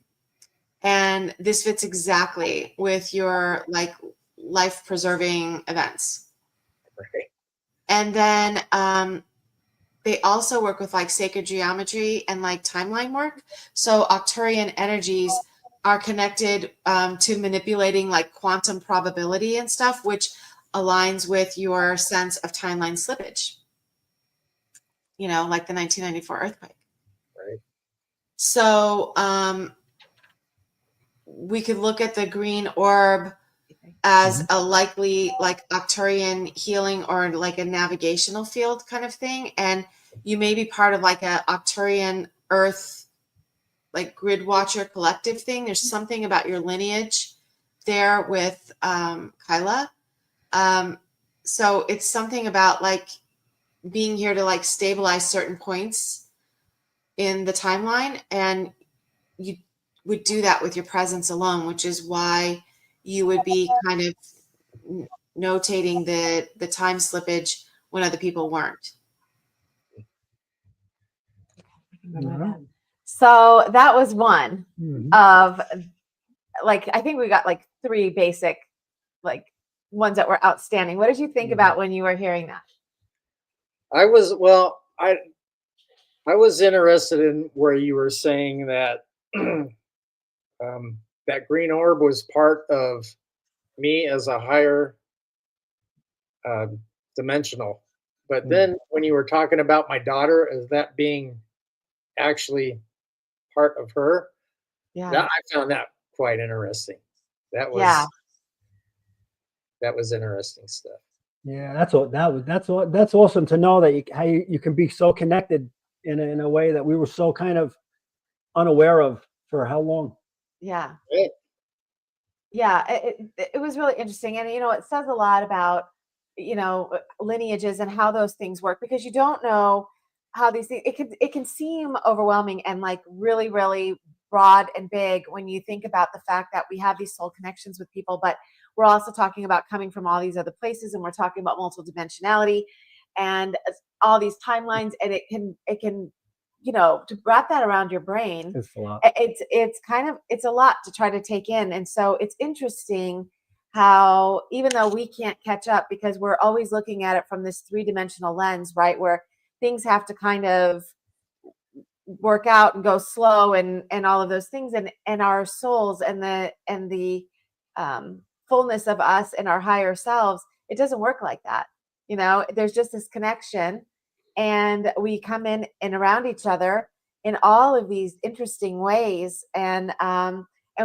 And this fits exactly with your like life preserving events. right. And then they also work with like sacred geometry and like timeline work. So Octurian energies are connected to manipulating like quantum probability and stuff, which aligns with your sense of timeline slippage. You know, like the 1994 earthquake. Right. So we could look at the green orb as a likely like Octurian healing or like a navigational field kind of thing. And you may be part of like a Octurian Earth, like grid watcher collective thing. There's something about your lineage there with Kyla. So it's something about like being here to like stabilize certain points in the timeline. And you would do that with your presence alone, which is why you would be kind of notating the time slippage when other people weren't. So that was one Mhm. of, like, I think we got like 3 basic, like, ones that were outstanding. What did you think Mhm. about when you were hearing that? I was well. I was interested in where you were saying that that green orb was part of me as a higher uh, dimensional. But Mm. then when you were talking about my daughter as that being actually part of her, Yeah. that I found that quite interesting. That Yeah. was interesting stuff. Yeah, that's awesome to know that how you can be so connected in a way that we were so kind of unaware of for how long. Yeah. Right? Yeah. It was really interesting. And, it says a lot about, lineages and how those things work, because you don't know how these things, it can seem overwhelming and like really, really broad and big when you think about the fact that we have these soul connections with people, but we're also talking about coming from all these other places, and we're talking about multidimensionality and all these timelines, and it can to wrap that around your brain, It's a lot. it's a lot to try to take in. And so it's interesting how, even though we can't catch up because we're always looking at it from this 3-dimensional lens, right, where things have to kind of work out and go slow and all of those things, and our souls and the fullness of us and our higher selves, it doesn't work like that. There's just this connection, and we come in and around each other in all of these interesting ways, and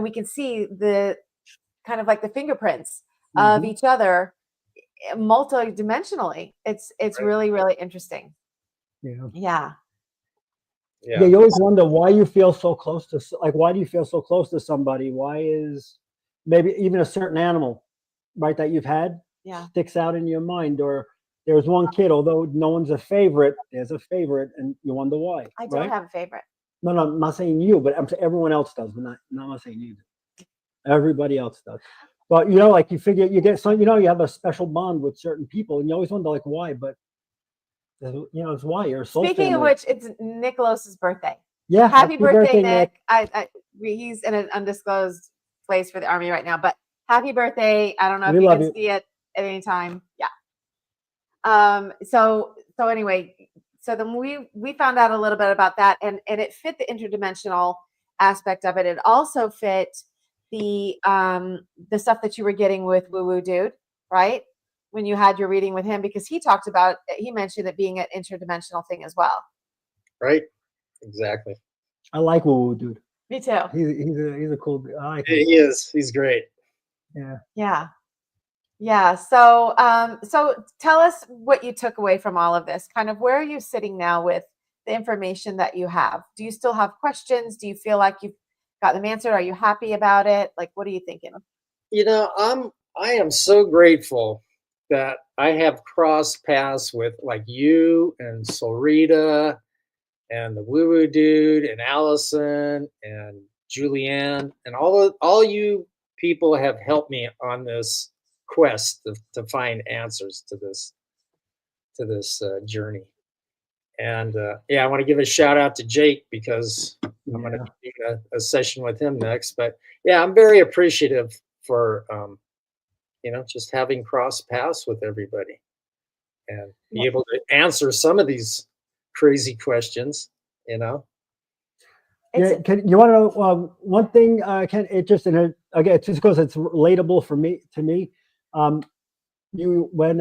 we can see the kind of like the fingerprints of Mhm. each other multidimensionally. It's Right. really, really interesting. Yeah. Yeah. Yeah, Yeah. you always wonder why you feel so close to like why do you feel so close to somebody? Why is maybe even a certain animal, right, that you've had Yeah. sticks out in your mind, or there's one kid, although no one's a favorite, there's a favorite, and you wonder why, I don't right? have a favorite. No, I'm not saying you, but I'm saying everyone else does, but not saying you. Everybody else does. But like you figure you get some, you have a special bond with certain people, and you always wonder like why, but it's why you're a soul Speaking of family. which, it's Nicholas's birthday. Yeah, Happy birthday, Nick. Nick. He's in an undisclosed place for the Army right now, but happy birthday. I don't know We if you love can you. see it at any time. Yeah. So anyway, so then we found out a little bit about that, and it fit the interdimensional aspect of it. It also fit the stuff that you were getting with Woo Woo Dude, right? When you had your reading with him, because he mentioned it being an interdimensional thing as well. Right. Exactly. I like Woo Woo Dude. Me too. He's a cool. I like him. He is. He's great. Yeah. Yeah. Yeah. So tell us what you took away from all of this. Kind of where are you sitting now with the information that you have? Do you still have questions? Do you feel like you've got them answered? Are you happy about it? Like, what are you thinking? I am so grateful that I have crossed paths with like you and Solrita and the Woo Woo Dude and Allison and Julianne and all you people have helped me on this quest to find answers to this journey. And I want to give a shout out to Jake because I'm going to be doing a session with him next. But yeah, I'm very appreciative for just having crossed paths with everybody and be able to answer some of these crazy questions. Yeah, you want to know one thing? Ken, it just again, it's just because it's relatable for me to me. You when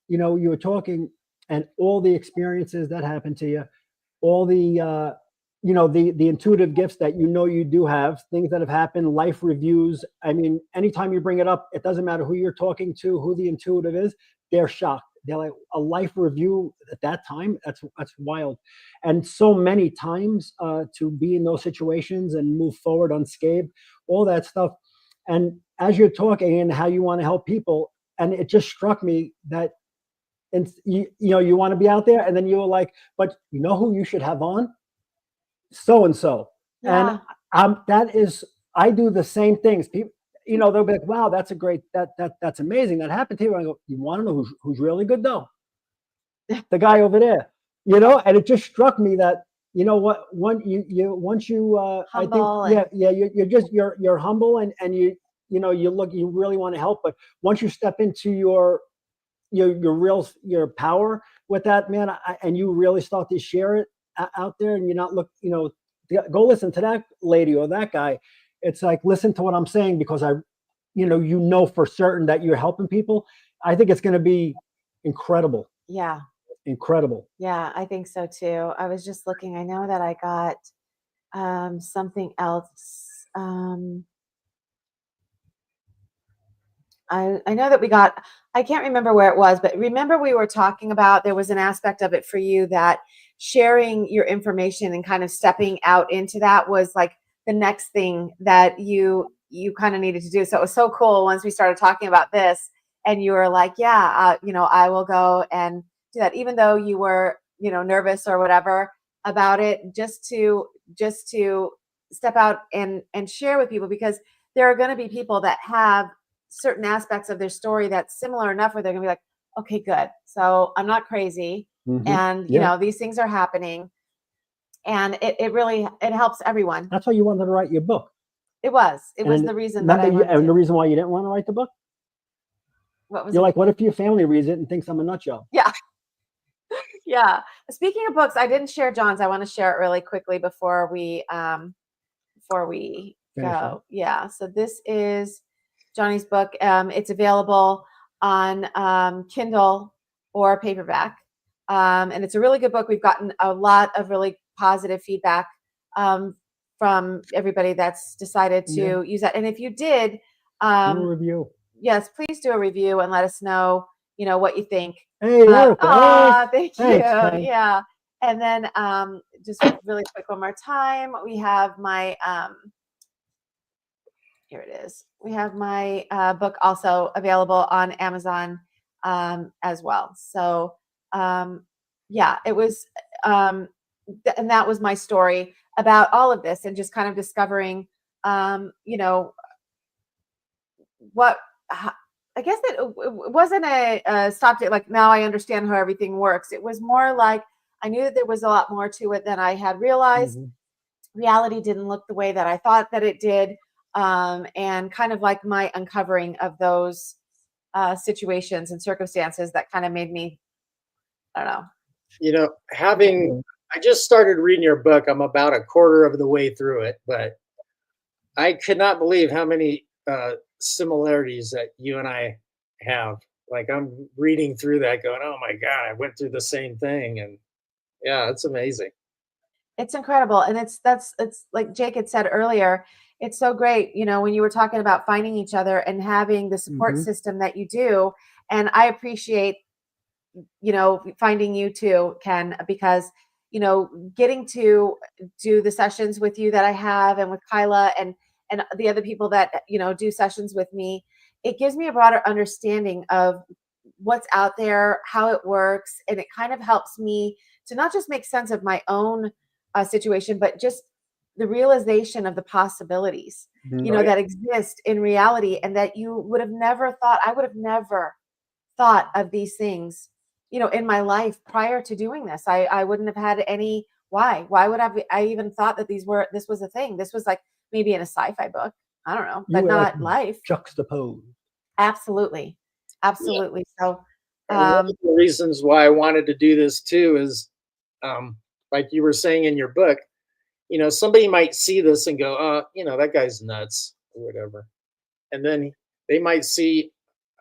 you were talking and all the experiences that happened to you, all the the intuitive gifts that you do have, things that have happened, life reviews. I mean, anytime you bring it up, it doesn't matter who you're talking to, who the intuitive is, they're shocked. They're like, a life review at that time, that's wild. And so many times to be in those situations and move forward unscathed, all that stuff. And as you're talking and how you want to help people, and it just struck me that, and you want to be out there, and then you were like, but you know who you should have on? So and so. Yeah. And that is, I do the same things. People, they'll be like, wow, that's a great, that's amazing. That happened to you. I go, you want to know who's really good though? The guy over there, and it just struck me that you know what, once you I think, Humble yeah, you're humble, and you really want to help, but once you step into your power with that, man, and you really start to share it out there, and you're not go listen to that lady or that guy. It's like, listen to what I'm saying, because for certain that you're helping people. I think it's going to be incredible. Yeah. Incredible. Yeah, I think so too. I was just looking. I know that I got something else. I know that we got, I can't remember where it was, but remember we were talking about, there was an aspect of it for you that sharing your information and kind of stepping out into that was like the next thing that you kind of needed to do. So it was so cool once we started talking about this, and you were like, yeah, I will go and do that, even though you were, nervous or whatever about it, just to step out and share with people, because there are going to be people that have certain aspects of their story that's similar enough where they're gonna be like, okay, good. So I'm not crazy. Mhm. And Yeah. these things are happening. And it really helps everyone. That's why you wanted to write your book. It was And the reason that I remember, wanted and to. the reason why you didn't want to write the book? What was You're it? like, what if your family reads it and thinks I'm a nut job? Yeah. Yeah. Speaking of books, I didn't share John's. I want to share it really quickly before we Finish go. Yeah. So this is Johnny's book. It's available on Kindle or paperback. And it's a really good book. We've gotten a lot of really positive feedback from everybody that's decided to use that. And if you did, Do a review. yes, please do a review and let us know, what you think. Hey, Erica. Thank you. Thanks, man. Yeah. And then just really quick one more time, we have my here it is. We have my book also available on Amazon as well. So yeah, it was, and that was my story about all of this, and just kind of discovering, what, I guess that it wasn't a stop to like, now I understand how everything works. It was more like, I knew that there was a lot more to it than I had realized. Mm-hmm. Reality didn't look the way that I thought that it did. And kind of like my uncovering of those situations and circumstances that kind of made me, I don't know. I just started reading your book. I'm about a quarter of the way through it, but I could not believe how many similarities that you and I have. Like, I'm reading through that going, oh my God, I went through the same thing. And yeah, it's amazing. It's incredible. And it's like Jake had said earlier, it's so great, when you were talking about finding each other and having the support Mm-hmm. system that you do. And I appreciate, finding you too, Ken, because, getting to do the sessions with you that I have, and with Kyla and the other people that, do sessions with me, it gives me a broader understanding of what's out there, how it works. And it kind of helps me to not just make sense of my own situation, but just the realization of the possibilities, Right. that exist in reality, and that you would have never thought, I would have never thought of these things, in my life prior to doing this. I wouldn't have had any, why would I even thought that this was a thing. This was like maybe in a sci-fi book. I don't know, but not life. Juxtaposed. Absolutely. Absolutely. Yeah. So, one of the reasons why I wanted to do this too is, like you were saying in your book, somebody might see this and go, that guy's nuts or whatever. And then they might see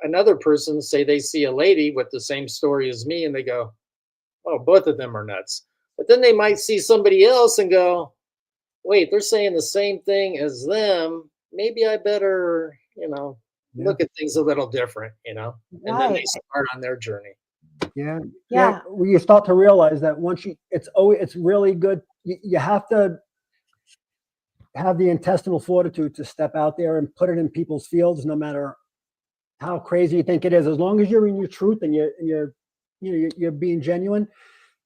another person, say they see a lady with the same story as me, and they go, oh, both of them are nuts. But then they might see somebody else and go, wait, they're saying the same thing as them. Maybe I better, look at things a little different, and then they start on their journey. Yeah. Well, you start to realize that once it's really good. You have to have the intestinal fortitude to step out there and put it in people's fields, no matter how crazy you think it is. As long as you're in your truth and you're being genuine,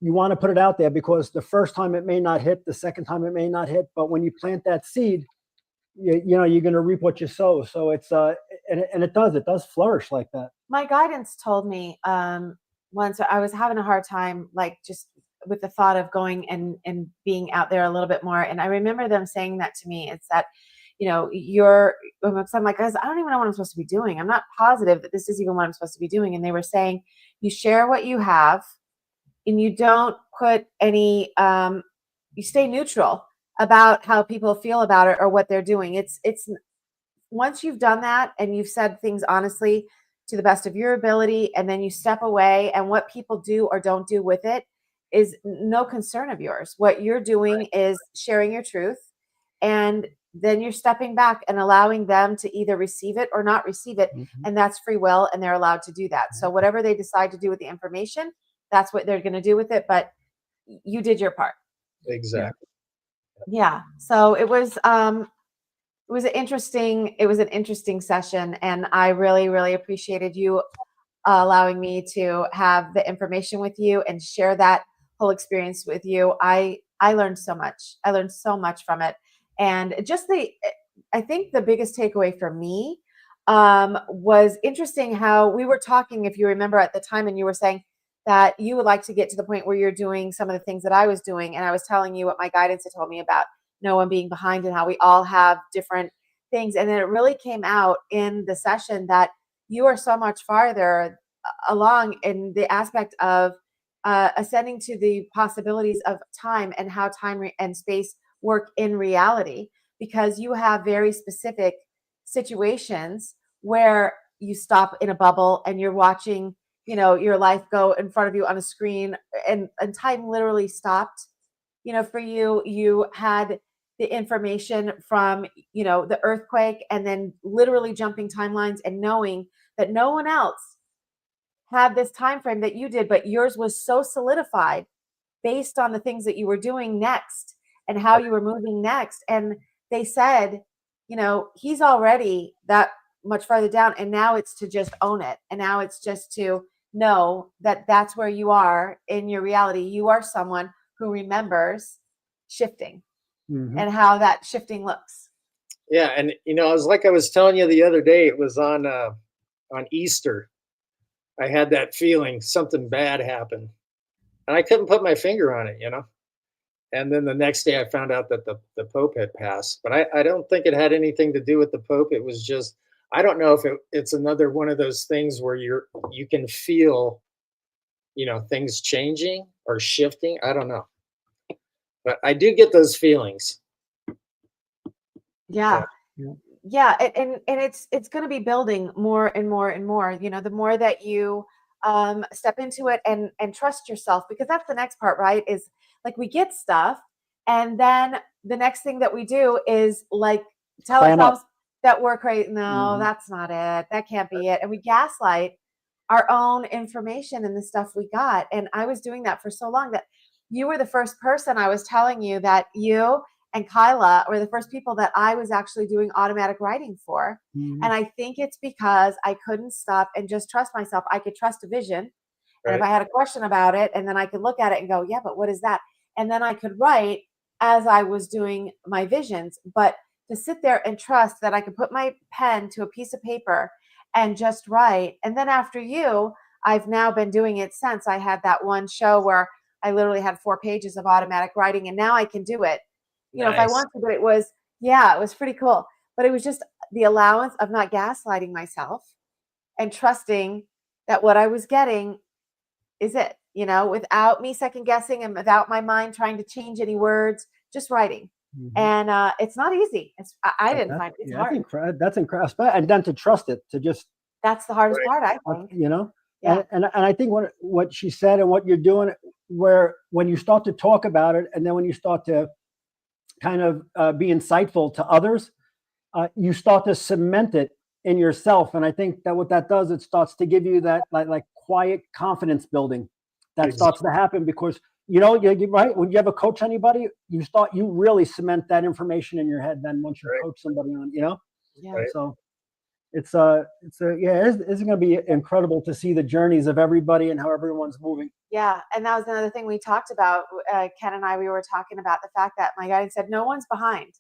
you want to put it out there, because the first time it may not hit, the second time it may not hit, but when you plant that seed, you're going to reap what you sow. So it's and it does flourish like that. My guidance told me once, I was having a hard time, like just with the thought of going and being out there a little bit more. And I remember them saying that to me. It's that, you know, I'm like, guys, I don't even know what I'm supposed to be doing. I'm not positive that this is even what I'm supposed to be doing. And they were saying, you share what you have, and you don't put any, you stay neutral about how people feel about it or what they're doing. It's once you've done that and you've said things honestly to the best of your ability, and then you step away, and what people do or don't do with it is no concern of yours. What you're doing is sharing your truth, and then you're stepping back and allowing them to either receive it or not receive it. And that's free will, and they're allowed to do that. So whatever they decide to do with the information, that's what they're going to do with it. But you did your part. Exactly. Yeah. So it was an interesting session, and I really, really appreciated you allowing me to have the information with you and share that whole experience with you. I learned so much. I learned so much from it. And just I think the biggest takeaway for me was interesting how we were talking, if you remember at the time, and you were saying that you would like to get to the point where you're doing some of the things that I was doing. And I was telling you what my guidance had told me about no one being behind and how we all have different things. And then it really came out in the session that you are so much farther along in the aspect of ascending to the possibilities of time and how time and space work in reality, because you have very specific situations where you stop in a bubble and you're watching, you know, your life go in front of you on a screen, and time literally stopped. You know, for you, you had the information from, you know, the earthquake, and then literally jumping timelines and knowing that no one else had this time frame that you did, but yours was so solidified based on the things that you were doing next and how you were moving next. And they said, you know, he's already that much farther down, and now it's to just own it. And now it's just to know that that's where you are in your reality. You are someone who remembers shifting and how that shifting looks. Yeah, and you know, I was telling you the other day, it was on Easter. I had that feeling something bad happened, and I couldn't put my finger on it, you know. And then the next day, I found out that the Pope had passed. But I don't think it had anything to do with the Pope. It was just, I don't know if it's another one of those things where you can feel, you know, things changing or shifting. I don't know, but I do get those feelings. Yeah. Yeah. And it's going to be building more and more and more, you know, the more that you step into it and trust yourself, because that's the next part, right? Is like we get stuff, and then the next thing that we do is like tell ourselves that we're crazy. No, that's not it. That can't be it. And we gaslight our own information and the stuff we got. And I was doing that for so long that you were the first person I was telling you that you and Kyla were the first people that I was actually doing automatic writing for. And I think it's because I couldn't stop and just trust myself. I could trust a vision. And if I had a question about it, and then I could look at it and go, yeah, but what is that? And then I could write as I was doing my visions. But to sit there and trust that I could put my pen to a piece of paper and just write. And then after you, I've now been doing it since I had that one show where I literally had 4 pages of automatic writing, and now I can do it. You know, if I want to, but it was pretty cool. But it was just the allowance of not gaslighting myself and trusting that what I was getting is it, you know, without me second guessing and without my mind trying to change any words, just writing. And it's not easy. I didn't find it. It's hard. That's incredible. And then to trust it, to just, that's the hardest part, I think. You know, and I think what she said and what you're doing, where when you start to talk about it, and then when you start to kind of be insightful to others, you start to cement it in yourself. And I think that what that does, it starts to give you that like quiet confidence building that starts to happen, because you know, you're right, when you ever coach anybody, you really cement that information in your head. Then once you coach somebody on, you know, so it's going to be incredible to see the journeys of everybody and how everyone's moving. Yeah. And that was another thing we talked about. Ken and I, we were talking about the fact that my guide said, no one's behind.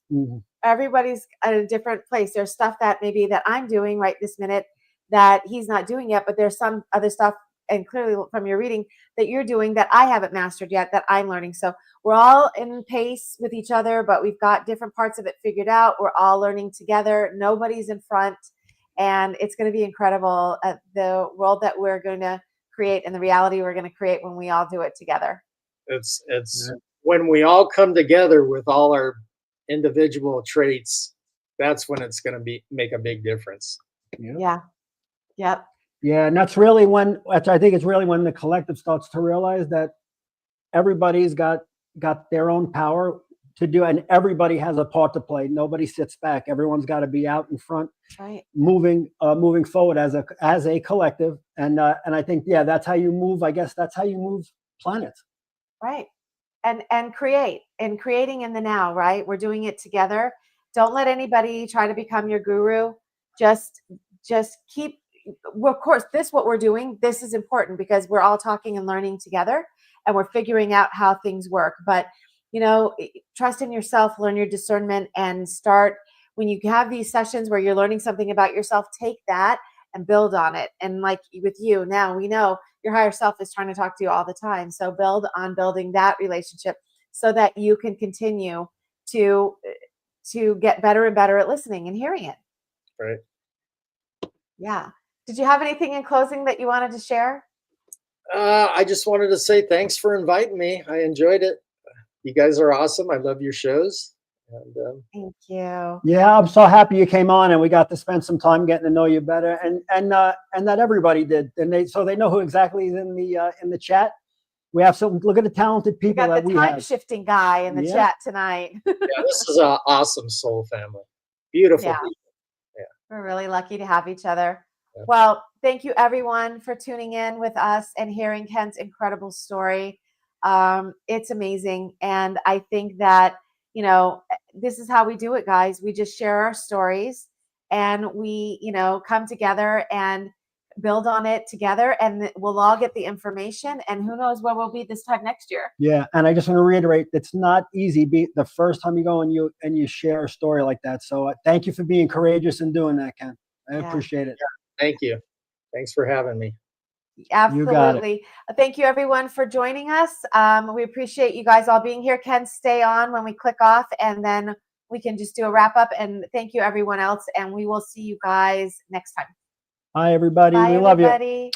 Everybody's at a different place. There's stuff that maybe that I'm doing right this minute that he's not doing yet, but there's some other stuff and clearly from your reading, that you're doing that I haven't mastered yet, that I'm learning. So we're all in pace with each other, but we've got different parts of it figured out. We're all learning together. Nobody's in front. And it's going to be incredible at the world that we're going to create and the reality we're going to create when we all do it together. It's when we all come together with all our individual traits, that's when it's going to make a big difference. Yeah. Yep. Yeah, and that's really when, I think it's really when the collective starts to realize that everybody's got their own power to do, and everybody has a part to play. Nobody sits back. Everyone's got to be out in front, Right. moving forward as a collective. And I think, yeah, that's how you move. I guess that's how you move planets. Right. And creating in the now, right? We're doing it together. Don't let anybody try to become your guru. Just keep, well, of course, what we're doing, this is important because we're all talking and learning together and we're figuring out how things work. But, trust in yourself, learn your discernment, and start when you have these sessions where you're learning something about yourself, take that and build on it. And like with you, now we know your higher self is trying to talk to you all the time. So build on building that relationship so that you can continue to get better and better at listening and hearing it. Right. Yeah. Did you have anything in closing that you wanted to share? I just wanted to say thanks for inviting me. I enjoyed it. You guys are awesome. I love your shows. And, Thank you. Yeah, I'm so happy you came on and we got to spend some time getting to know you better, and that everybody did, and they know who exactly is in the chat. We have some. Look at the talented people that we have. Time shifting guy in the chat tonight. yeah, this is an awesome soul family. Beautiful people. Yeah. We're really lucky to have each other. Yeah. Well, thank you everyone for tuning in with us and hearing Ken's incredible story. It's amazing. And I think that, this is how we do it, guys. We just share our stories and we, come together and build on it together, and we'll all get the information, and who knows where we'll be this time next year. Yeah. And I just want to reiterate, it's not easy the first time you go and you share a story like that. So thank you for being courageous and doing that, Ken. I appreciate it. Yeah, thank you. Thanks for having me. Absolutely. Thank you everyone for joining us. We appreciate you guys all being here. Ken, stay on when we click off, and then we can just do a wrap up. And thank you everyone else. And we will see you guys next time. Hi, everybody. Bye, we love you. everybody.